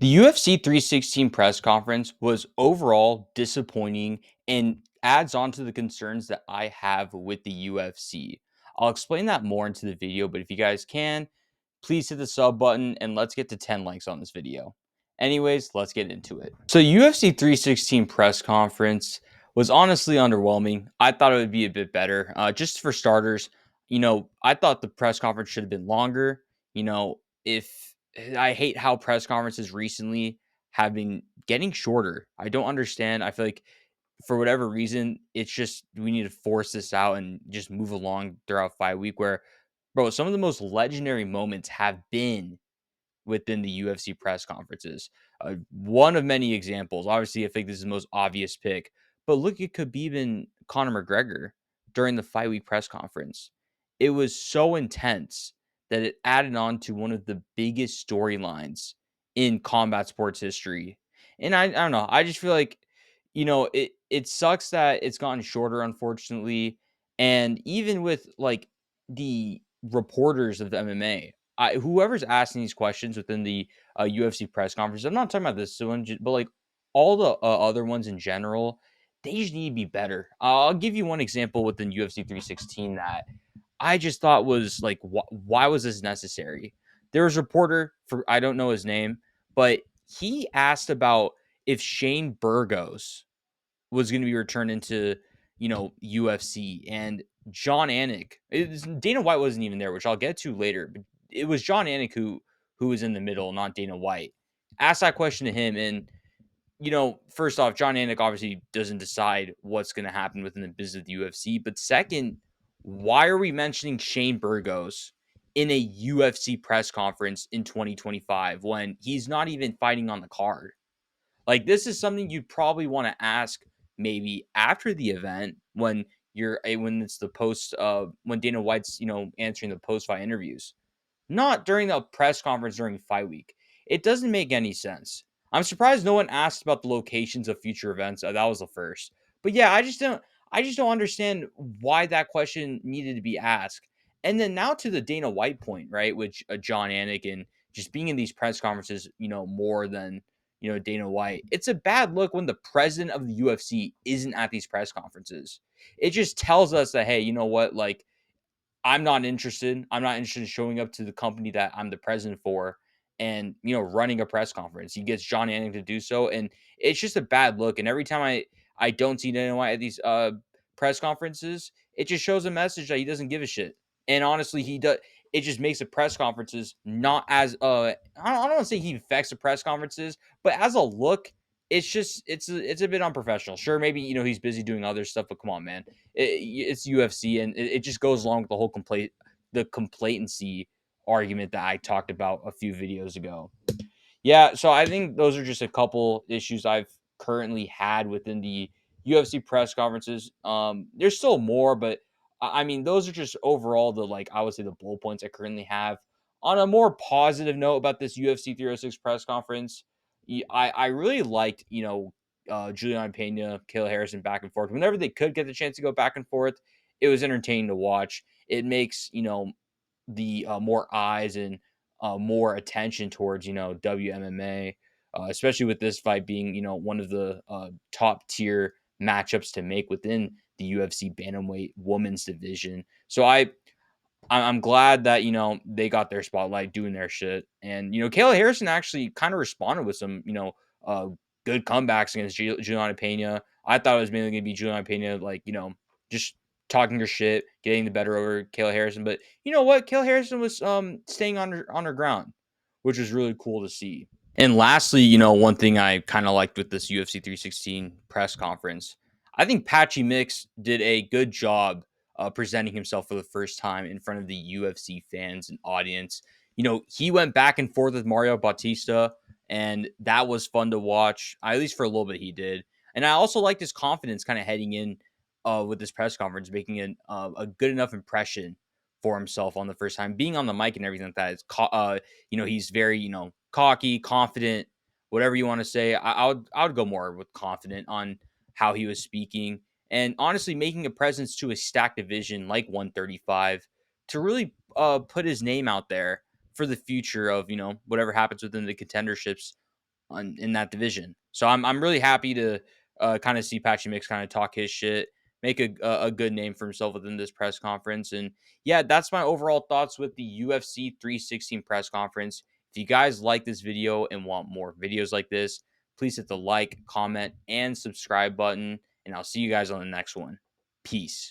The UFC 316 press conference was overall disappointing and adds on to the concerns that I have with the UFC. I'll explain that more into the video, but if you guys can, please hit the sub button and let's get to 10 likes on this video. Anyways, let's get into it. So, UFC 316 press conference was honestly underwhelming. I thought it would be a bit better. Just for starters, I thought the press conference should have been longer. If I hate how press conferences recently have been getting shorter. I don't understand. I feel like for whatever reason, it's just we need to force this out and just move along throughout fight week where, bro, some of the most legendary moments have been within the UFC press conferences. One of many examples. Obviously, I think this is the most obvious pick, but look at Khabib and Conor McGregor during the fight week press conference. It was so intense that it added on to one of the biggest storylines in combat sports history. And I don't know. I just feel like, it sucks that it's gotten shorter, unfortunately. And even with like the reporters of the MMA, whoever's asking these questions within the UFC press conference, I'm not talking about this one, but like all the other ones in general, they just need to be better. I'll give you one example within UFC 316 that I just thought was like, why was this necessary? There was a reporter for I don't know his name, but he asked about if Shane Burgos was going to be returned into, UFC. And John Anik, Dana White wasn't even there, which I'll get to later. But it was John Anik who was in the middle, not Dana White. Asked that question to him, and first off, John Anik obviously doesn't decide what's going to happen within the business of the UFC. But second, why are we mentioning Shane Burgos in a UFC press conference in 2025 when he's not even fighting on the card? Like, this is something you'd probably want to ask maybe after the event when when it's the post when Dana White's, answering the post fight interviews. Not during the press conference during fight week. It doesn't make any sense. I'm surprised no one asked about the locations of future events. That was the first. But yeah, I just don't understand why that question needed to be asked. And then now to the Dana White point, right? Which John Anik and just being in these press conferences, more than Dana White. It's a bad look when the president of the UFC isn't at these press conferences. It just tells us that, hey, you know what, like, I'm not interested. I'm not interested in showing up to the company that I'm the president for and, running a press conference. He gets John Anik to do so. And it's just a bad look. And every time I don't see Dana White at these press conferences, it just shows a message that he doesn't give a shit. And honestly, he does. It just makes the press conferences not as I don't want to say he affects the press conferences, but as a look, it's a bit unprofessional. Sure, maybe he's busy doing other stuff, but come on, man, it's UFC, and it just goes along with the whole complacency argument that I talked about a few videos ago. Yeah, so I think those are just a couple issues I've currently had within the UFC press conferences. There's still more, but I mean, those are just overall the like I would say the bullet points I currently have. On a more positive note about this UFC 306 press conference, I really liked Juliana Pena, Kayla Harrison back and forth. Whenever they could get the chance to go back and forth, it was entertaining to watch. It makes the more eyes and more attention towards WMMA, especially with this fight being one of the top tier matchups to make within the UFC bantamweight women's division. So I'm glad that they got their spotlight doing their shit, and Kayla Harrison actually kind of responded with some uh, good comebacks against Juliana Pena. I thought it was mainly going to be Juliana Pena, like just talking her shit, getting the better over Kayla Harrison. But you know what? Kayla Harrison was staying on her ground, which was really cool to see. And lastly, one thing I kind of liked with this UFC 316 press conference, I think Patchy Mix did a good job presenting himself for the first time in front of the UFC fans and audience. He went back and forth with Mario Bautista, and that was fun to watch. At least for a little bit, he did. And I also liked his confidence kind of heading in with this press conference, making a good enough impression for himself on the first time, being on the mic and everything like that. He's very, cocky, confident, whatever you want to say. I would go more with confident on how he was speaking, and honestly making a presence to a stacked division like 135 to really put his name out there for the future of whatever happens within the contenderships in that division. So I'm really happy to kind of see Patchy Mix kind of talk his shit, make a good name for himself within this press conference. And yeah, that's my overall thoughts with the UFC 316 press conference. If you guys like this video and want more videos like this, please hit the like, comment, and subscribe button. And I'll see you guys on the next one. Peace.